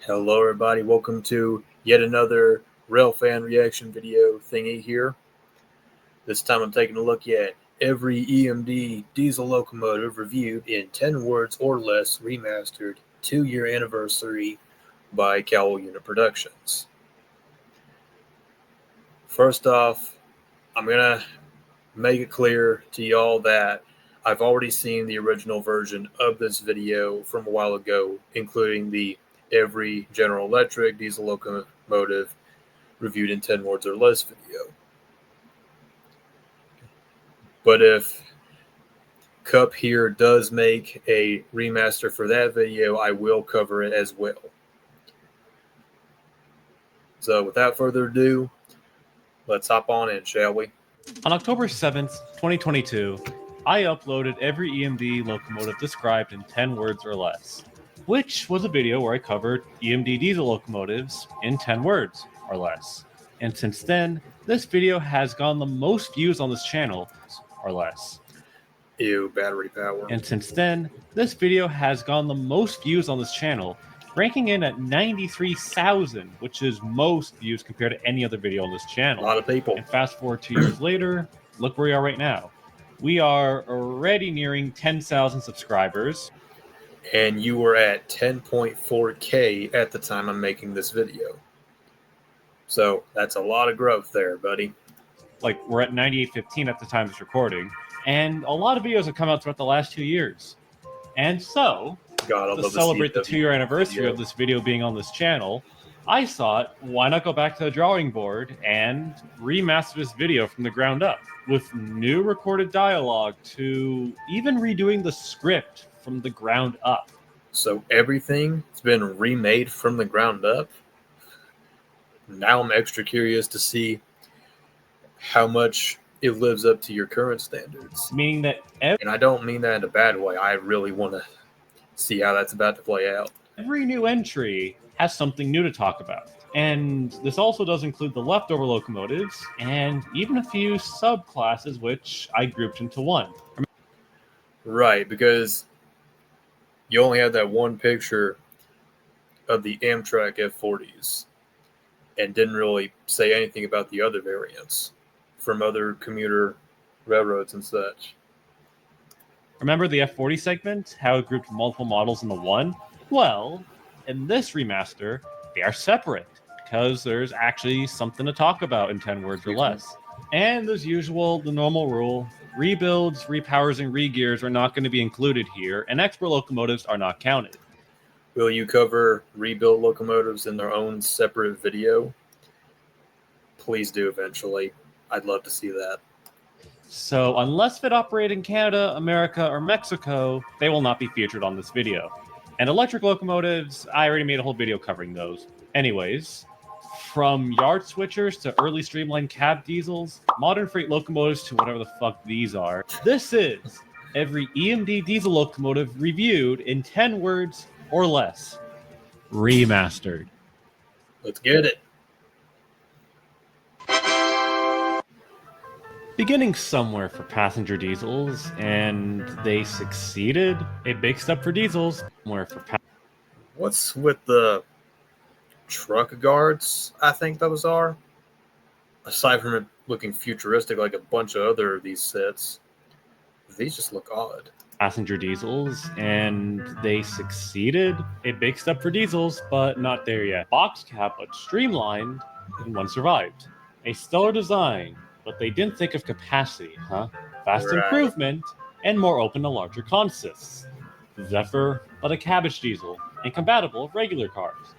Hello everybody, welcome to yet another Railfan reaction video thingy here. This time I'm taking a look at every EMD diesel locomotive reviewed in 10 words or less remastered 2-year anniversary by Cowell Unit Productions. First off, I'm going to make it clear to y'all that I've already seen the original version of this video from a while ago, including the every General Electric diesel locomotive reviewed in 10 words or less video. But if Cup here does make a remaster for that video, I will cover it as well. So without further ado, let's hop on in, shall we? On October 7th, 2022, I uploaded every EMD locomotive described in 10 words or less, which was a video where I covered EMD diesel locomotives in 10 words or less. And since then, this video has gone the most views on this channel or less. Ew, battery power. And since then, this video has gone the most views on this channel, ranking in at 93,000, which is most views compared to any other video on this channel. A lot of people. And fast forward 2 years later, look where we are right now. We are already nearing 10,000 subscribers. And you were at 10.4K at the time I'm making this video. So that's a lot of growth there, buddy. Like, we're at 9815 at the time of this recording. And a lot of videos have come out throughout the last 2 years. And so, to celebrate the 2-year anniversary of this video being on this channel, I thought, why not go back to the drawing board and remaster this video from the ground up, with new recorded dialogue to even redoing the script from the ground up. So everything's been remade from the ground up? Now I'm extra curious to see how much it lives up to your current standards. Meaning that and I don't mean that in a bad way. I really want to see how that's about to play out. Every new entry has something new to talk about. And this also does include the leftover locomotives and even a few subclasses, which I grouped into one. Right, because you only have that one picture of the Amtrak F40s and didn't really say anything about the other variants from other commuter railroads and such. Remember the F40 segment? How it grouped multiple models into one? Well, in this remaster, they are separate because there's actually something to talk about in 10 words or less. And as usual, the normal rule, rebuilds, repowers, and regears are not going to be included here, and export locomotives are not counted. Will you cover rebuild locomotives in their own separate video? Please do eventually. I'd love to see that. So unless fit operate in Canada, America, or Mexico, they will not be featured on this video. And electric locomotives, I already made a whole video covering those. Anyways, from yard switchers to early streamlined cab diesels, modern freight locomotives to whatever the fuck these are, this is every EMD diesel locomotive reviewed in 10 words or less. Remastered. Let's get it. Beginning somewhere for passenger diesels, and they succeeded. A big step for diesels. Somewhere for What's with the truck guards? I think those are. Aside from it looking futuristic like a bunch of other of these sets, these just look odd. Passenger diesels, and they succeeded. A big step for diesels, but not there yet. Box cab, but streamlined, and one survived. A stellar design, but they didn't think of capacity, huh? Fast improvement, and more open to larger consists. Zephyr, but a cabbage diesel, and compatible with regular cars.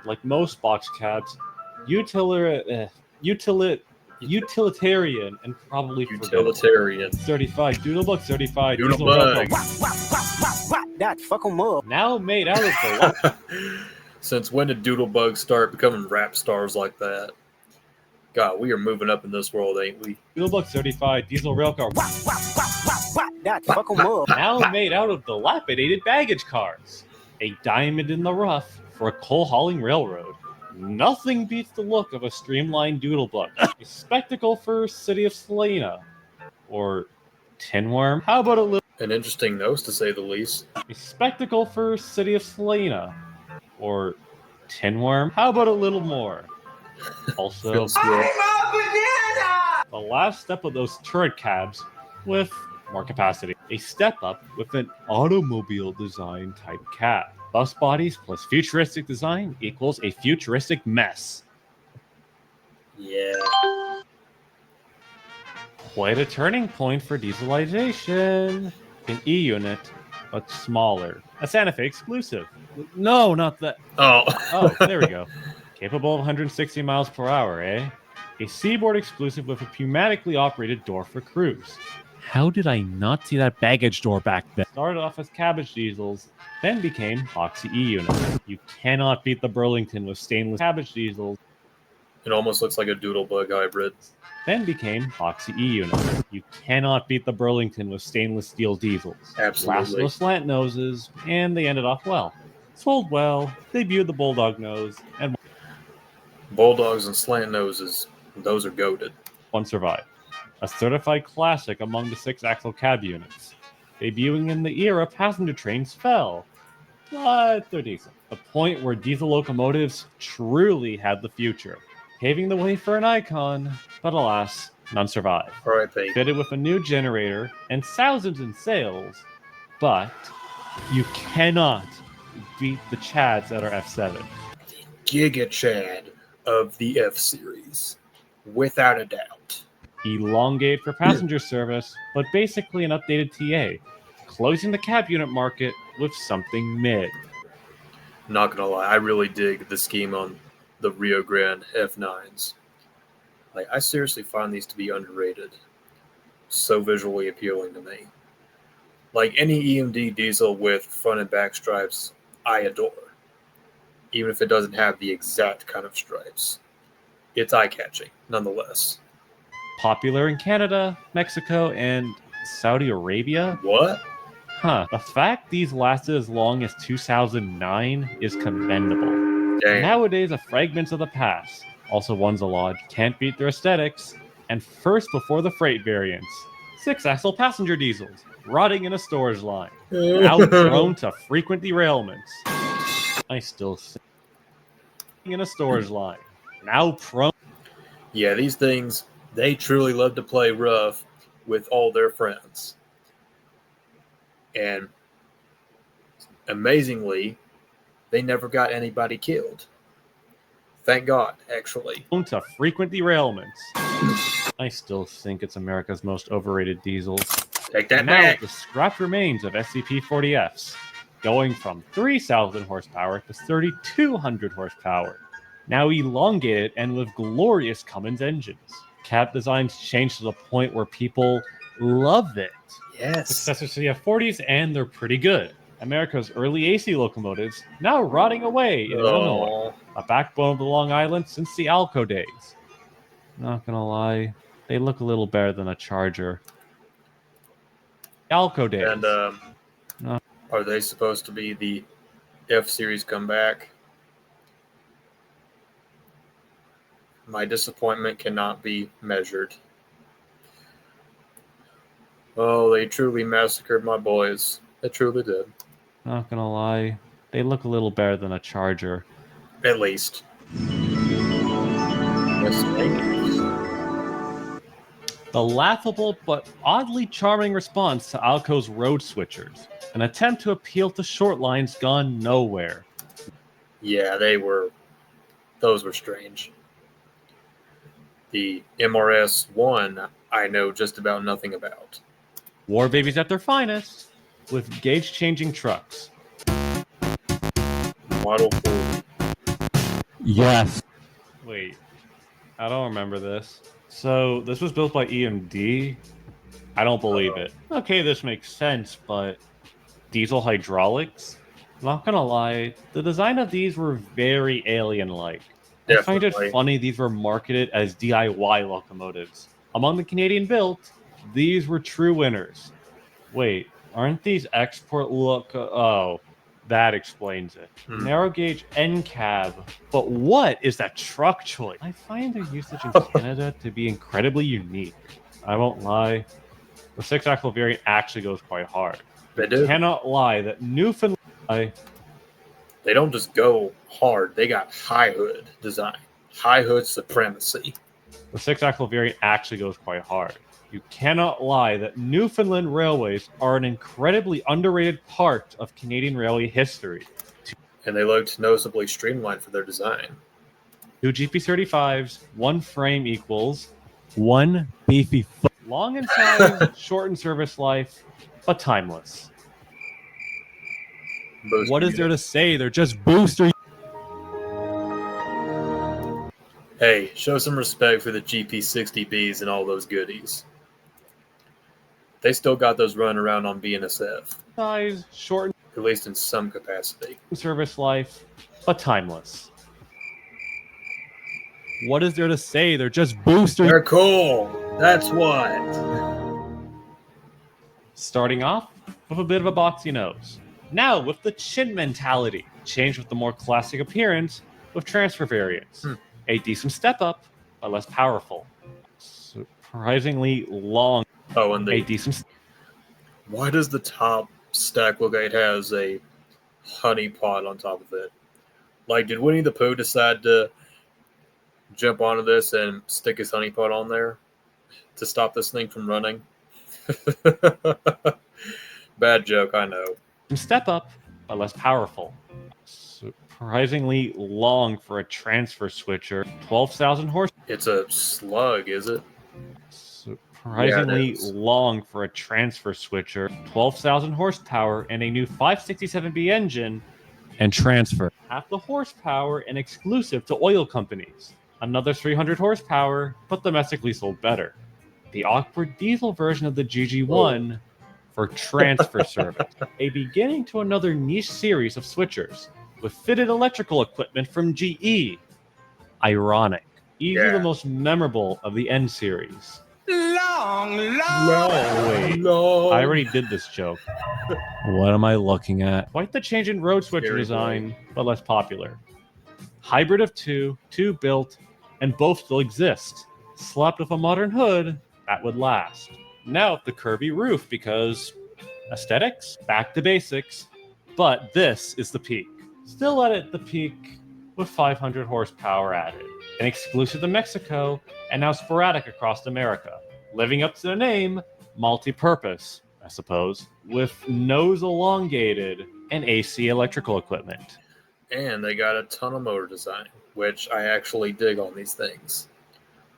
Like most box cabs, utilitarian, and probably utilitarian. Certified Doodlebug, certified Doodlebug. That fuck 'em up. Now made out of the Since when did Doodlebug start becoming rap stars like that? God, we are moving up in this world, ain't we? Doodlebug certified diesel railcar. That fuck 'em up. Now made out of dilapidated baggage cars. A diamond in the rough for a coal hauling railroad. Nothing beats the look of a streamlined Doodlebug. A spectacle for City of Salina. Or Tinworm. How about a little... An interesting nose, to say the least. A spectacle for City of Salina. Or Tinworm? How about a little more? Also, Feels good. the last step of those turret cabs with more capacity. A step up with an automobile design type cab. Bus bodies plus futuristic design equals a futuristic mess. Yeah. Quite a turning point for dieselization. An E-unit, but smaller. A Santa Fe exclusive. No, not that. Oh. Oh, there we go. Capable of 160 miles per hour, eh? A Seaboard exclusive with a pneumatically operated door for cruise. How did I not see that baggage door back then? Started off as cabbage diesels, then became boxy E-units. You cannot beat the Burlington with stainless cabbage diesels. It almost looks like a Doodlebug hybrid. Then became boxy E-units. You cannot beat the Burlington with stainless steel diesels. Absolutely. Lasted with slant noses, and they ended off well. Sold well, debuted the Bulldog nose, and Bulldogs and slant noses, those are goated. one survived. A certified classic among the 6-axle cab units. Debuting in the era passenger trains fell, but they're decent. The point where diesel locomotives truly had the future, paving the way for an icon, but alas, none survived. R.I.P. Fitted with a new generator and thousands in sales, but you cannot beat the Chads that are F7. Giga Chad of the F Series, without a doubt. Elongate for passenger service, but basically an updated TA, closing the cab unit market with something mid. Not gonna lie, I really dig the scheme on the Rio Grande F9s. Like, I seriously find these to be underrated. So visually appealing to me. Like any EMD diesel with front and back stripes, I adore. Even if it doesn't have the exact kind of stripes. It's eye-catching, nonetheless. Popular in Canada, Mexico, and Saudi Arabia. What? Huh. The fact these lasted as long as 2009 is commendable. Damn. Nowadays, a fragments of the past. Also, one's a lodge. Can't beat their aesthetics. And first before the freight variants. 6-axle passenger diesels, rotting in a storage line. Now prone to frequent derailments. I still think in a storage line. Now prone. Yeah, these things, they truly love to play rough with all their friends. And amazingly, they never got anybody killed. Thank God, actually. To frequent derailments. I still think it's America's most overrated diesels. Take that Now, back. the scrap remains of SCP-40Fs, going from 3,000 horsepower to 3,200 horsepower. Now elongated and with glorious Cummins engines. Cab designs changed to the point where people love it. Yes. Successors to the F40s, and they're pretty good. America's early AC locomotives now rotting away in Illinois, a backbone of the Long Island since the Alco days. Not gonna lie, they look a little better than a Charger. Alco days. And are they supposed to be the F-Series comeback? My disappointment cannot be measured. Oh, they truly massacred my boys. They truly did. Not gonna lie, they look a little better than a Charger. At least. Yes, thank you. The laughable but oddly charming response to Alco's road switchers, an attempt to appeal to short lines gone nowhere. Yeah, those were strange. The MRS-1, I know just about nothing about. War babies at their finest, with gauge-changing trucks. Model 40. Yes. Wait, I don't remember this. So, this was built by EMD? I don't believe it. Okay, this makes sense, but diesel hydraulics? Not gonna lie, the design of these were very alien-like. I find it Definitely. funny these were marketed as DIY locomotives. Among the Canadian built, these were true winners. Wait, aren't these export oh, that explains it. Narrow gauge end cab, but what is that truck choice? I find their usage in Canada to be incredibly unique. I won't lie, the 6-axle variant actually goes quite hard. They do. Cannot lie that Newfoundland. They They don't just go hard. They got high hood design. High hood supremacy. The 6-axle variant actually goes quite hard. You cannot lie that Newfoundland railways are an incredibly underrated part of Canadian railway history. And they looked noticeably streamlined for their design. 2 GP35s, 1 frame equals 1 beefy foot. Long in size, short in service life, but timeless. Booster What is there to units. say? They're just booster. Hey, show some respect for the GP60Bs and all those goodies. They still got those running around on BNSF. Size, short At least in some capacity. in service life, but timeless. What is there to say? They're just booster. They're cool. That's what. Starting off with a bit of a boxy nose. Now with the chin mentality. Changed with the more classic appearance with transfer variants. A decent step up, but less powerful. Surprisingly long. Oh, and A decent. why does the top stack look like it has a honey pot on top of it? Like, did Winnie the Pooh decide to jump onto this and stick his honey pot on there to stop this thing from running? Bad joke, I know. Step up, but less powerful. Surprisingly long for a transfer switcher. 12,000 horse. It's a slug, is it? Surprisingly Yeah, it is. long for a transfer switcher. 12,000 horsepower and a new 567B engine and transfer. Half the horsepower and exclusive to oil companies. Another 300 horsepower, but domestically sold better. The awkward diesel version of the GG1 for transfer service. A beginning to another niche series of switchers with fitted electrical equipment from GE. Ironic. Easily the most memorable of the N series. Long. Wait, I already did this joke. What am I looking at? Quite the change in road switcher Very design, but less popular. Hybrid of two built, and both still exist. Slapped with a modern hood, that would last. Now with the curvy roof because aesthetics, back to basics, but this is the peak. Still at the peak with 500 horsepower added. An exclusive to Mexico and now sporadic across America. Living up to the name, multi-purpose, I suppose, with nose elongated and AC electrical equipment. And they got a ton of motor design, which I actually dig on these things.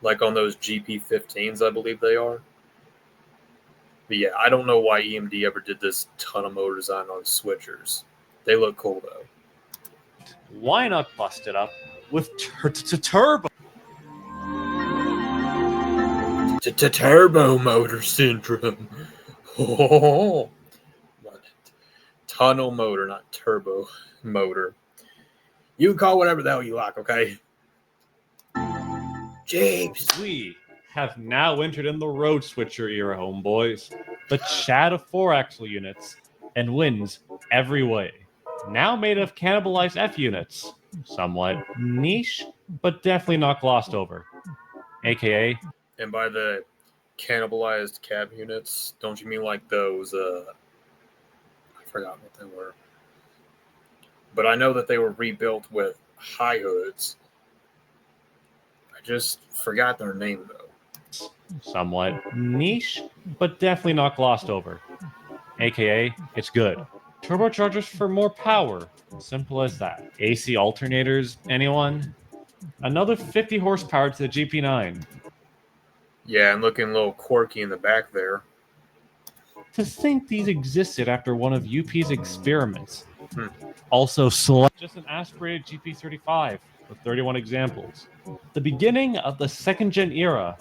Like on those GP15s, I believe they are. But yeah, I don't know why EMD ever did this ton of motor design on switchers. They look cool, though. Why not bust it up with turbo? Turbo motor syndrome. Oh, tunnel motor, not turbo motor. You can call whatever the hell you like, okay? Jeeps. We have now entered in the road switcher era, homeboys. The chat of 4-axle units and wins every way. Now made of cannibalized F units. Somewhat niche, but definitely not glossed over. AKA. And by the cannibalized cab units, don't you mean like those, I forgot what they were. But I know that they were rebuilt with high hoods. I just forgot their name, though. Somewhat niche, but definitely not glossed over. AKA, it's good. Turbochargers for more power. Simple as that. AC alternators, anyone? Another 50 horsepower to the GP9. Yeah, and looking a little quirky in the back there. To think these existed after one of UP's experiments. Also, just an aspirated GP35 with 31 examples. The beginning of the second-gen era.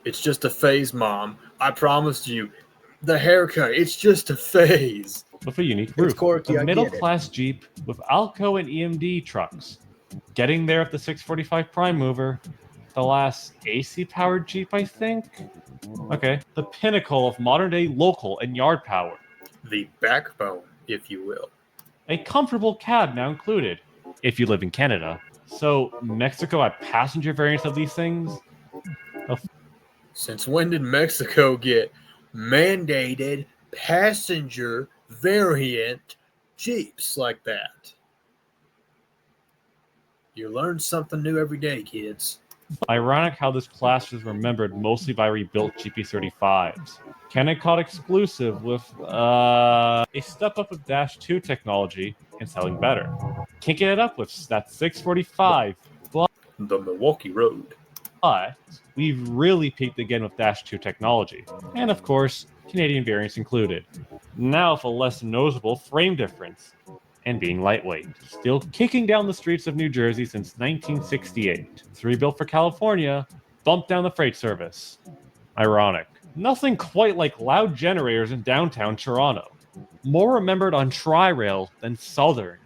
It's just a phase, Mom. I promised you. The haircut, it's just a phase. With a unique roof. It's quirky, A middle-class Jeep with Alco and EMD trucks. Getting there with the 645 Prime Mover. The last AC-powered Jeep, I think? Okay. The pinnacle of modern-day local and yard power. The backbone, if you will. A comfortable cab now included, if you live in Canada. So, Mexico had passenger variants of these things? Since when did Mexico get mandated passenger variant Jeeps like that? You learn something new every day, kids. Ironic how this class was remembered mostly by rebuilt GP35s. Kennecott exclusive with a step up of Dash 2 technology and selling better. Kicking it up with that 645, The Milwaukee Road. but we've really peaked again with Dash 2 technology. And of course, Canadian variants included. Now with a less noticeable frame difference and being lightweight. Still kicking down the streets of New Jersey since 1968. It's rebuilt for California, bumped down the freight service. Ironic. Nothing quite like loud generators in downtown Toronto. More remembered on Tri-Rail than Southern.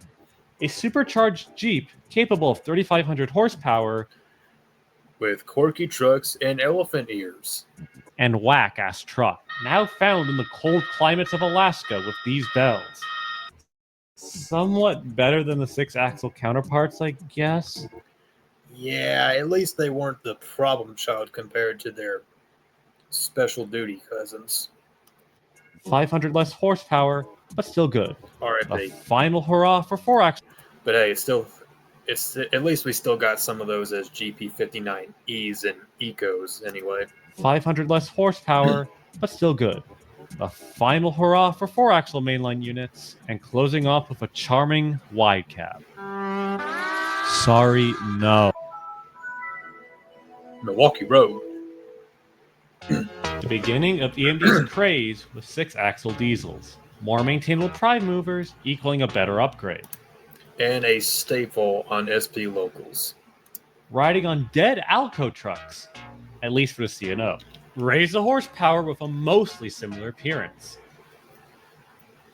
A supercharged Jeep capable of 3,500 horsepower with quirky trucks and elephant ears. And whack-ass truck, now found in the cold climates of Alaska with these bells. Somewhat better than the 6-axle counterparts, I guess. Yeah, at least they weren't the problem child compared to their special duty cousins. 500 less horsepower, but still good. R.I.P. A final hurrah for 4-axle. But hey, it's at least we still got some of those as GP59Es and Ecos anyway. 500 less horsepower, but still good. A final hurrah for 4-axle mainline units, and closing off with a charming wide cab. Sorry, no. Milwaukee Road. The beginning of EMD's craze with 6-axle diesels. More maintainable prime movers equaling a better upgrade. And a staple on SP locals. Riding on dead Alco trucks, at least for the C&O. Raise the horsepower with a mostly similar appearance.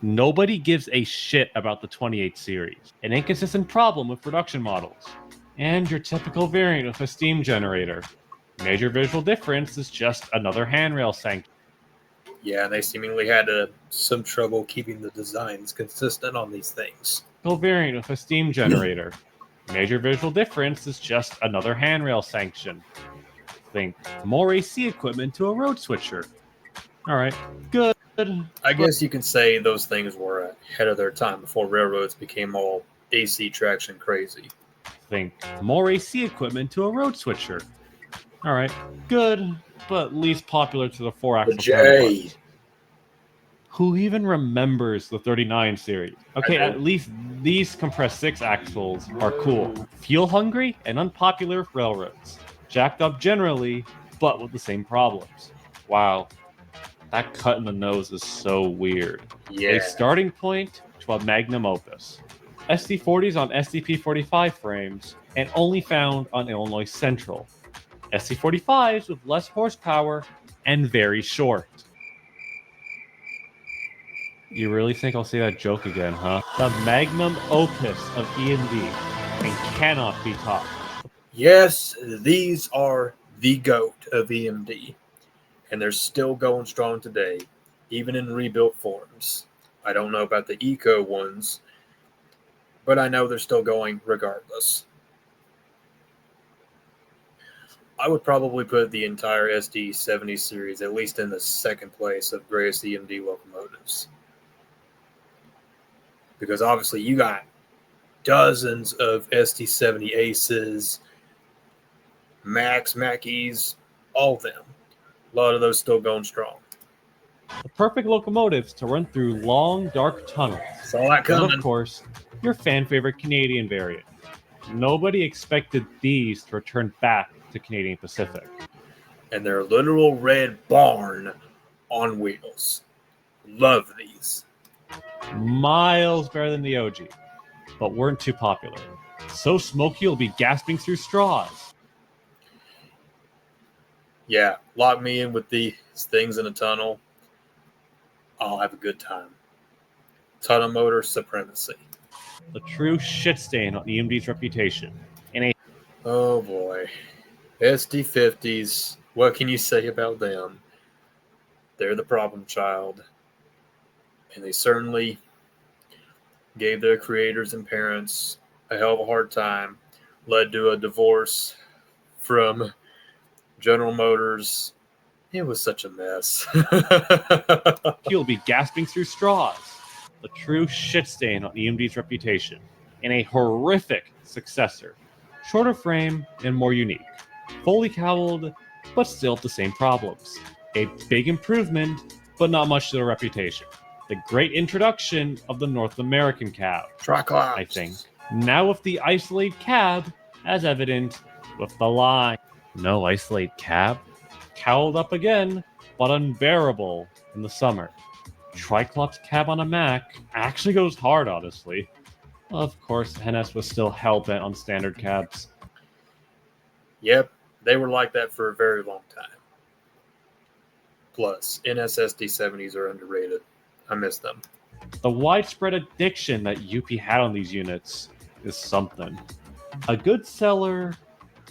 Nobody gives a shit about the 28 series. An inconsistent problem with production models. And your typical variant with a steam generator. Major visual difference is just another handrail sanction. Yeah, they seemingly had some trouble keeping the designs consistent on these things. Variant with a steam generator. Major visual difference is just another handrail sanction. Think more AC equipment to a road switcher. Alright, good. I guess you can say those things were ahead of their time before railroads became all AC traction crazy. Think more AC equipment to a road switcher. Alright, good, but least popular to the 4-axle counterparts. Who even remembers the 39 series? Okay, at least these compressed 6-axles are cool. Fuel hungry and unpopular with railroads. Jacked up generally, but with the same problems. Wow, that cut in the nose is so weird. Yeah. A starting point to a magnum opus. SD40s on SDP45 frames, and only found on Illinois Central. SD45s with less horsepower and very short. You really think I'll say that joke again, huh? The magnum opus of EMD and cannot be topped. Yes, these are the GOAT of EMD, and they're still going strong today, even in rebuilt forms. I don't know about the Eco ones, but I know they're still going regardless. I would probably put the entire SD70 series at least in the second place of greatest EMD locomotives. Because obviously you got dozens of SD70 Aces, Mackies, all of them. A lot of those still going strong. The perfect locomotives to run through long, dark tunnels. Saw that coming. And of course, your fan favorite Canadian variant. Nobody expected these to return back to Canadian Pacific. And their literal red barn on wheels. Love these. Miles better than the OG, but weren't too popular. So smoky you'll be gasping through straws. Yeah, lock me in with these things in a tunnel. I'll have a good time. Tunnel motor supremacy. The true shit stain on EMD's reputation. Oh boy. SD50s, what can you say about them? They're the problem child. And they certainly gave their creators and parents a hell of a hard time. Led to a divorce from General Motors. It was such a mess. You'll be gasping through straws. The true shit stain on EMD's reputation. And a horrific successor shorter frame, and more unique. Fully cowled, but still the same problems. A big improvement, but not much to their reputation. The great introduction of the North American cab, Triclops. I think. Now with the Isolate cab, as evident with the line. No Isolate cab? Cowled up again, but unbearable in the summer. Triclops cab on a Mac actually goes hard, honestly. Of course, NS was still hell-bent on standard cabs. Yep, they were like that for a very long time. Plus, NSSD 70s are underrated. I miss them. The widespread addiction that UP had on these units is something. A good seller,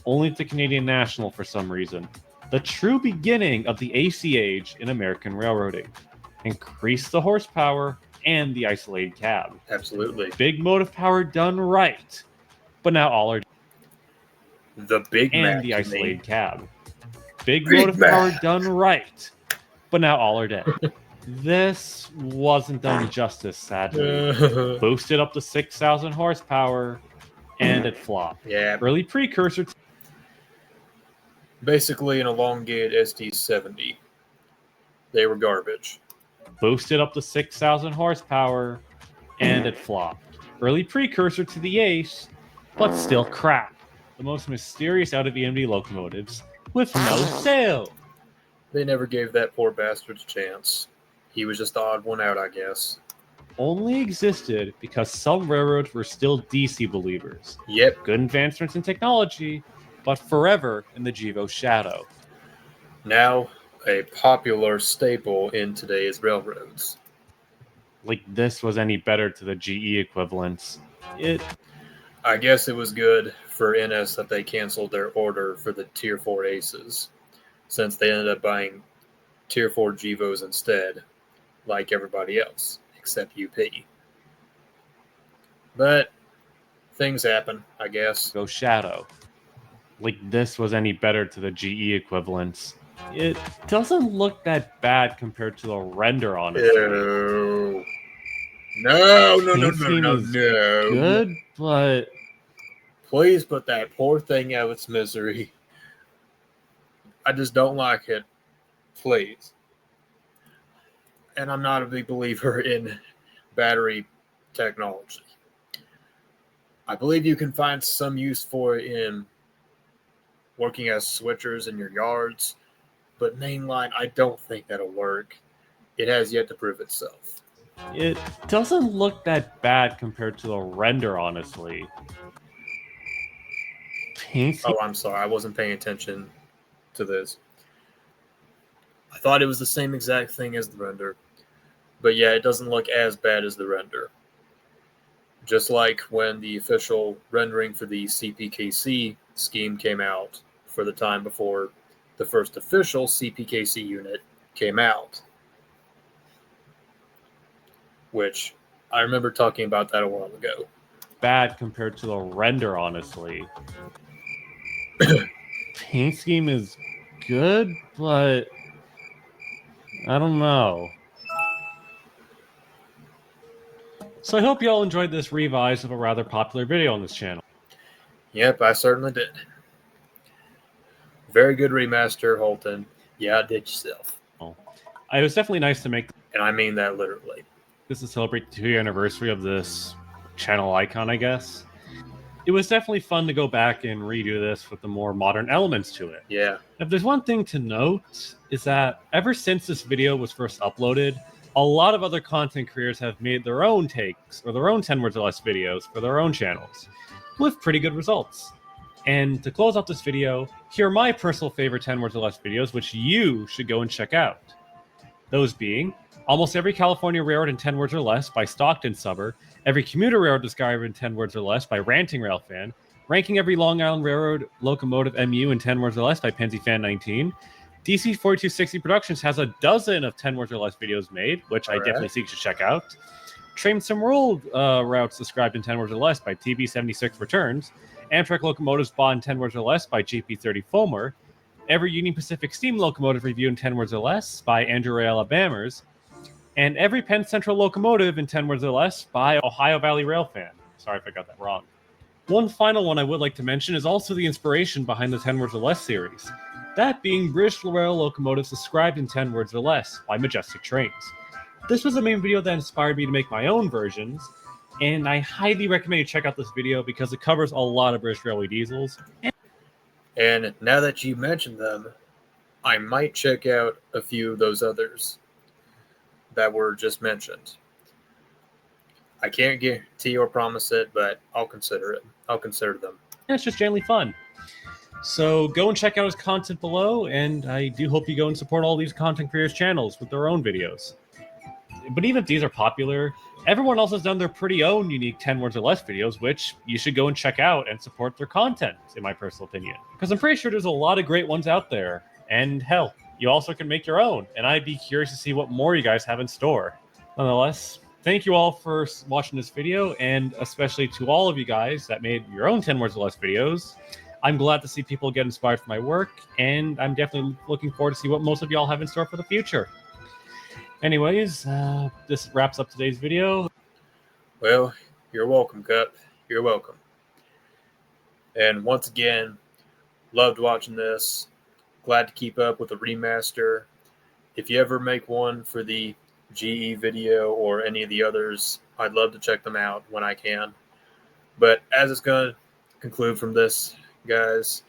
only to Canadian National for some reason. The true beginning of the AC age in American railroading. Increase the horsepower and the isolated cab. Absolutely. Big motive power done right, but now all are The Big and Mac, the you isolated mean? cab. Big Big motive power Mac. done right, but now all are dead. This wasn't done justice, sadly. Boosted up to 6,000 horsepower, and it flopped. Yeah. Early precursor to Basically an elongated SD70. They were garbage. boosted up to 6,000 horsepower, and it flopped. Early precursor to the Ace, but still crap. The most mysterious out of EMD locomotives, with no sail. They never gave that poor bastard a chance. He was just the odd one out, I guess. Only existed because some railroads were still DC believers. Yep. Good advancements in technology, but forever in the GEVO shadow. Now, a popular staple in today's railroads. Like this was any better to the GE equivalents. I guess it was good for NS that they canceled their order for the Tier 4 Aces, since they ended up buying Tier 4 GEVOs instead, like everybody else, except UP. But things happen, I guess. Go shadow. Like this was any better to the GE equivalents. It doesn't look that bad compared to the render, honestly. Ew. No. Good, but Please put that poor thing out of its misery. I just don't like it. Please. And I'm not a big believer in battery technology. I believe you can find some use for it in working as switchers in your yards, but mainline, I don't think that'll work. It has yet to prove itself. it doesn't look that bad compared to the render, honestly. Oh, I'm sorry. I wasn't paying attention to this. I thought it was the same exact thing as the render. But yeah, it doesn't look as bad as the render. Just like when the official rendering for the CPKC scheme came out for the time before the first official CPKC unit came out. Which I remember talking about that a while ago. Bad compared to the render, honestly. Paint scheme is good, but I don't know. So I hope you all enjoyed this revise of a rather popular video on this channel. Yep, I certainly did. Very good remaster, Holton. Yeah, I did yourself. It was definitely nice to make, And I mean that literally. this to celebrate the 2-year anniversary of this channel icon, I guess. It was definitely fun to go back and redo this with the more modern elements to it. Yeah. If there's one thing to note, is that ever since this video was first uploaded, a lot of other content creators have made their own takes or their own 10 words or less videos for their own channels, with pretty good results. And to close out this video, here are my personal favorite 10 words or less videos, which you should go and check out. Those being Almost Every California Railroad in 10 Words or Less by Stockton Subber, Every Commuter Railroad Described in 10 Words or Less by Ranting Railfan, Ranking Every Long Island Railroad Locomotive MU in 10 Words or Less by PensyFan19. DC 4260 Productions has a dozen of 10 words or less videos made, which I definitely think you should check out. Train Some World routes described in 10 words or less by TB76 Returns. Amtrak Locomotives bought in 10 words or less by GP30 Fulmer. Every Union Pacific Steam Locomotive review in 10 words or less by Andrew Ray Alabamers. And Every Penn Central Locomotive in 10 words or less by Ohio Valley Railfan. Sorry if I got that wrong. One final one I would like to mention is also the inspiration behind the 10 Words or Less series. That being British rail locomotives described in 10 words or less by Majestic Trains. This was the main video that inspired me to make my own versions, and I highly recommend you check out this video because it covers a lot of British Railway diesels. And now that you mentioned them, I might check out a few of those others that were just mentioned. I can't guarantee or promise it, but I'll consider it. I'll consider them. Yeah, it's just generally fun. So go and check out his content below, and I do hope you go and support all these content creators' channels with their own videos. But even if these are popular, everyone else has done their pretty own unique 10 words or less videos, which you should go and check out and support their content, in my personal opinion. Because I'm pretty sure there's a lot of great ones out there. And hell, you also can make your own, and I'd be curious to see what more you guys have in store. Nonetheless, thank you all for watching this video, and especially to all of you guys that made your own 10 words or less videos. I'm glad to see people get inspired from my work, and I'm definitely looking forward to see what most of y'all have in store for the future. Anyways, this wraps up today's video. Well, you're welcome, Cup. You're welcome. And once again, loved watching this. Glad to keep up with the remaster. If you ever make one for the GE video or any of the others, I'd love to check them out when I can. But as it's going to conclude from this, guys,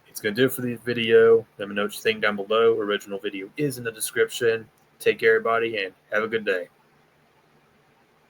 it's going to do it for the video. Let me know what you think down below. Original video is in the description. Take care, everybody, and have a good day.